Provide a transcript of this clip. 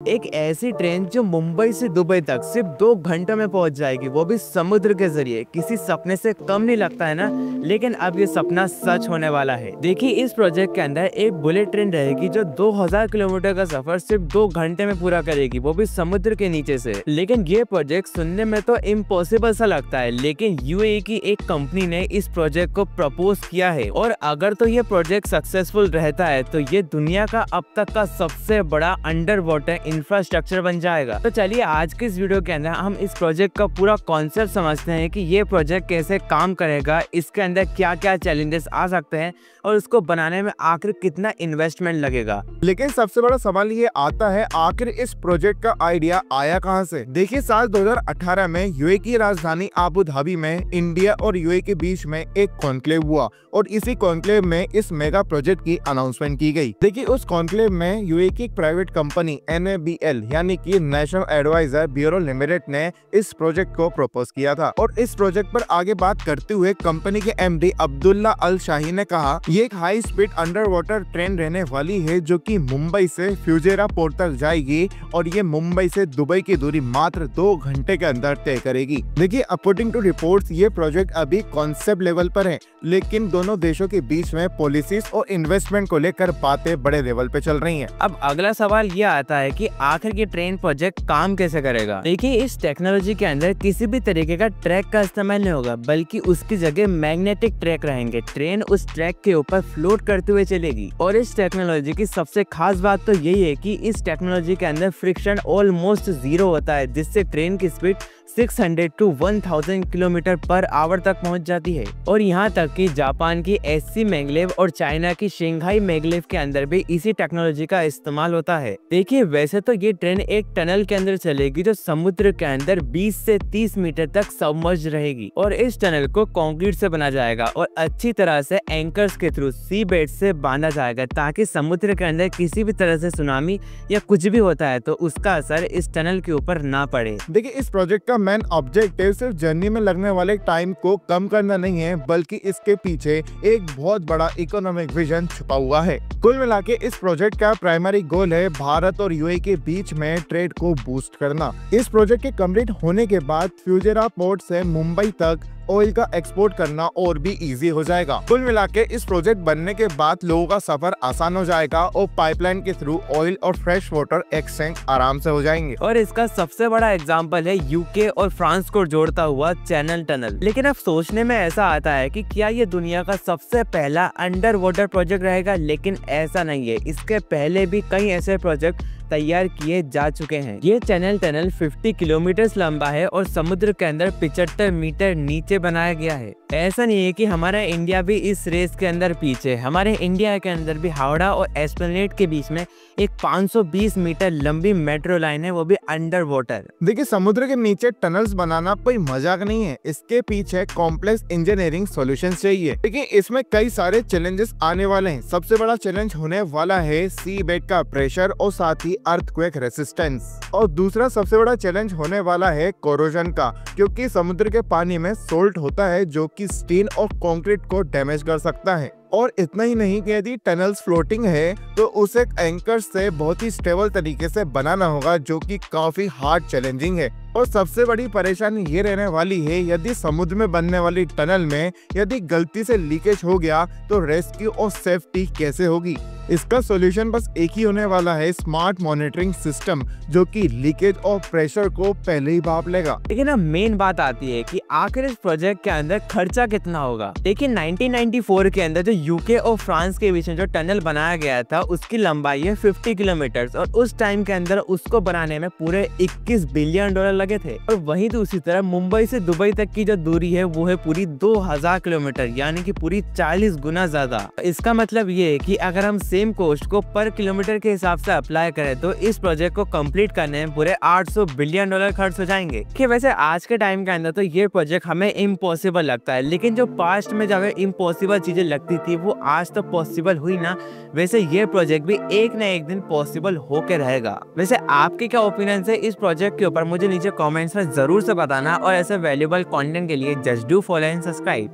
एक ऐसी ट्रेन जो मुंबई से दुबई तक सिर्फ 2 घंटों में पहुंच जाएगी, वो भी समुद्र के जरिए। किसी सपने से कम नहीं लगता है ना? लेकिन अब ये सपना सच होने वाला है। देखिए, इस प्रोजेक्ट के अंदर एक बुलेट ट्रेन रहेगी जो 2000 किलोमीटर का सफर सिर्फ 2 घंटे में पूरा करेगी, वो भी समुद्र के नीचे से। लेकिन ये प्रोजेक्ट सुनने में तो इम्पॉसिबल सा लगता है, लेकिन यूएई की एक कंपनी ने इस प्रोजेक्ट को प्रपोज किया है। और अगर तो ये प्रोजेक्ट सक्सेसफुल रहता है तो ये दुनिया का अब तक का सबसे बड़ा अंडर वाटर इंफ्रास्ट्रक्चर बन जाएगा। तो चलिए आज के इस वीडियो के अंदर हम इस प्रोजेक्ट का पूरा कॉन्सेप्ट समझते हैं कि ये प्रोजेक्ट कैसे काम करेगा, इसके अंदर क्या क्या चैलेंजेस आ सकते हैं और उसको बनाने में आखिर कितना इन्वेस्टमेंट लगेगा। लेकिन सबसे बड़ा सवाल ये आता है, आखिर इस प्रोजेक्ट का आइडिया आया कहां से? देखिए, साल 2018 में यूएई की राजधानी अबू धाबी में इंडिया और यूएई के बीच में एक कॉन्क्लेव हुआ और इसी कॉन्क्लेव में इस मेगा प्रोजेक्ट की अनाउंसमेंट की गई। देखिए, उस कॉन्क्लेव में यूएई की एक प्राइवेट कंपनी NABL यानी कि नेशनल एडवाइजर ब्यूरो लिमिटेड ने इस प्रोजेक्ट को प्रपोज किया था। और इस प्रोजेक्ट पर आगे बात करते हुए कंपनी के MD अब्दुल्ला अल शाही ने कहा, ये एक high speed under water train रहने वाली है जो कि मुंबई से फ्यूजेरा पोर्ट तक जाएगी और ये मुंबई से दुबई की दूरी मात्र 2 घंटे के अंदर तय करेगी। देखिए, अकॉर्डिंग टू रिपोर्ट्स ये प्रोजेक्ट अभी कॉन्सेप्ट लेवल पर है, लेकिन दोनों देशों के बीच में पॉलिसीज और इन्वेस्टमेंट को लेकर बातें बड़े लेवल पे चल रही हैं। अब अगला सवाल ये आता है कि आखिर ये ट्रेन प्रोजेक्ट काम कैसे करेगा। देखिए, इस टेक्नोलॉजी के अंदर किसी भी तरीके का ट्रैक का इस्तेमाल नहीं होगा, बल्कि उसकी जगह मैग्नेटिक ट्रैक रहेंगे। ट्रेन उस ट्रैक के ऊपर फ्लोट करते हुए चलेगी। और इस टेक्नोलॉजी की सबसे खास बात तो यही है कि इस टेक्नोलॉजी के अंदर फ्रिक्शन ऑलमोस्ट 0 होता है, जिससे ट्रेन की speed 600 to 1000 kilometre per hour तक पहुंच जाती है। और यहाँ तक कि जापान की SC मैग्लेव और चाइना की शंघाई मैग्लेव के अंदर भी इसी टेक्नोलॉजी का इस्तेमाल होता है। देखिए, वैसे तो ये ट्रेन एक टनल के अंदर चलेगी जो समुद्र के अंदर 20 से 30 मीटर तक सबमर्ज रहेगी। और इस टनल को कंक्रीट से बना जाएगा और अच्छी तरह से एंकर्स के थ्रू सी बेड से बांधा जाएगा, ताकि समुद्र के अंदर किसी भी तरह से सुनामी या कुछ भी होता है तो उसका असर इस टनल के ऊपर ना पड़े। देखिए, इस प्रोजेक्ट का मेन ऑब्जेक्टिव सिर्फ जर्नी में लगने वाले टाइम को कम करना नहीं है, बल्कि इसके पीछे एक बहुत बड़ा इकोनॉमिक विजन छुपा हुआ है। कुल मिला के इस प्रोजेक्ट का प्राइमरी गोल है भारत और यूएई के बीच में ट्रेड को बूस्ट करना। इस प्रोजेक्ट के कंप्लीट होने के बाद फ्यूजेरा पोर्ट से मुंबई तक ऑयल का एक्सपोर्ट करना और भी इजी हो जाएगा। कुल मिला के इस प्रोजेक्ट बनने के बाद लोगों का सफर आसान हो जाएगा और पाइपलाइन के थ्रू ऑयल और फ्रेश वाटर एक्सचेंज आराम से हो जाएंगे। और इसका सबसे बड़ा एग्जांपल है यूके और फ्रांस को जोड़ता हुआ चैनल टनल। लेकिन अब सोचने में ऐसा आता है कि क्या ये दुनिया का सबसे पहला अंडर वाटर प्रोजेक्ट रहेगा, लेकिन ऐसा नहीं है। इसके पहले भी कई ऐसे प्रोजेक्ट तैयार किए जा चुके हैं। ये चैनल टनल 50 किलोमीटर लंबा है और समुद्र के अंदर 75 मीटर नीचे बनाया गया है। ऐसा नहीं है कि हमारा इंडिया भी इस रेस के अंदर पीछे। हमारे इंडिया के अंदर भी हावड़ा और एस्प्लेनेड के बीच में एक 520 मीटर लंबी मेट्रो लाइन है, वो भी अंडर वाटर। देखिए, समुद्र के नीचे टनल्स बनाना कोई मजाक नहीं है, इसके पीछे कॉम्प्लेक्स इंजीनियरिंग सॉल्यूशन चाहिए। देखिए, इसमें कई सारे चैलेंजेस आने वाले हैं। सबसे बड़ा चैलेंज होने वाला है सी बेड का प्रेशर और साथ ही अर्थक्वेक रेसिस्टेंस। और दूसरा सबसे बड़ा चैलेंज होने वाला है कोरोजन का, क्योंकि समुद्र के पानी में सोल्ट होता है जो कि स्टील और कंक्रीट को डैमेज कर सकता है। और इतना ही नहीं कि यदि टनल्स फ्लोटिंग है तो उसे एंकर से बहुत ही स्टेबल तरीके से बनाना होगा, जो कि काफी हार्ड चैलेंजिंग है। और सबसे बड़ी परेशानी ये रहने वाली है, यदि समुद्र में बनने वाली टनल में यदि गलती से लीकेज हो गया तो रेस्क्यू और सेफ्टी कैसे होगी? इसका सॉल्यूशन बस एक ही होने वाला है, स्मार्ट मॉनिटरिंग सिस्टम, जो कि लीकेज और प्रेशर को पहले ही भाप लेगा। लेकिन अब मेन बात आती है कि आखिर इस प्रोजेक्ट के अंदर खर्चा कितना होगा। देखिए, 1994 के अंदर जो यूके और फ्रांस के बीच में जो टनल बनाया गया था उसकी लंबाई है 50 किलोमीटर और उस टाइम के अंदर उसको बनाने में पूरे 21 बिलियन डॉलर लगे थे। और वहीं दूसरी तरफ मुंबई से दुबई तक की जो दूरी है वो है पूरी 2000 किलोमीटर, यानी कि पूरी 40 गुना ज्यादा। इसका मतलब ये है कि अगर हम सेम कॉस्ट को पर किलोमीटर के हिसाब से अप्लाई करें तो इस प्रोजेक्ट को कंप्लीट करने में पूरे 800 बिलियन डॉलर खर्च हो जाएंगे। कि वैसे आज के टाइम के अंदर तो ये प्रोजेक्ट हमें इम्पॉसिबल लगता है, लेकिन जो पास्ट में जब इम्पॉसिबल चीजें लगती थी वो आज तो पॉसिबल हुई ना, वैसे ये प्रोजेक्ट भी एक न एक दिन पॉसिबल होके रहेगा। वैसे आपके क्या ओपिनियन है इस प्रोजेक्ट के ऊपर, मुझे नीचे कमेंट्स में जरूर से बताना। और ऐसे वैल्यूएबल कंटेंट के लिए just do follow and subscribe.